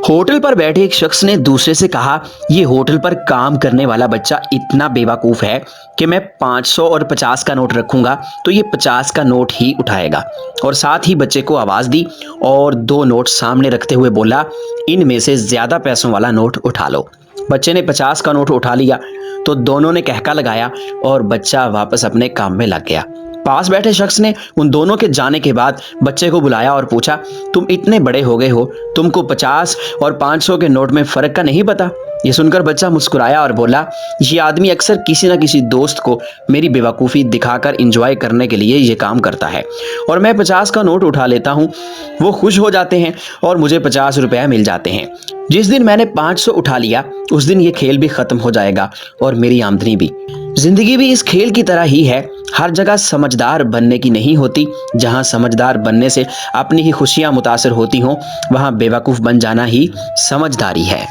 Hotel पर बैठे एक शख्स ने दूसरे से कहा, ये होटल पर काम करने वाला बच्चा इतना बेवकूफ़ है कि मैं 500 और 50 का नोट रखूंगा तो ये 50 का नोट ही उठाएगा। और साथ ही बच्चे को आवाज़ दी और दो नोट सामने रखते हुए बोला, इनमें से ज़्यादा पैसों वाला नोट उठा लो। बच्चे ने 50 का नोट उठा लिया तो दोनों ने कहका लगाया और बच्चा वापस अपने काम में लग गया। पास बैठे शख्स ने उन दोनों के जाने के बाद बच्चे को बुलाया और पूछा, तुम इतने बड़े हो गए हो, तुमको 50 और 500 के नोट में फर्क का नहीं पता? ये सुनकर बच्चा मुस्कुराया और बोला, ये आदमी अक्सर किसी न किसी दोस्त को मेरी बेवकूफ़ी दिखाकर एंजॉय करने के लिए ये काम करता है और मैं 50 का नोट उठा लेता हूँ। वो खुश हो जाते हैं और मुझे 50 रुपये मिल जाते हैं। जिस दिन मैंने 500 उठा लिया उस दिन ये खेल भी खत्म हो जाएगा और मेरी आमदनी भी। जिंदगी भी इस खेल की तरह ही है, हर जगह समझदार बनने की नहीं होती। जहां समझदार बनने से अपनी ही खुशियां मुतासर होती हों, वहां बेवकूफ़ बन जाना ही समझदारी है।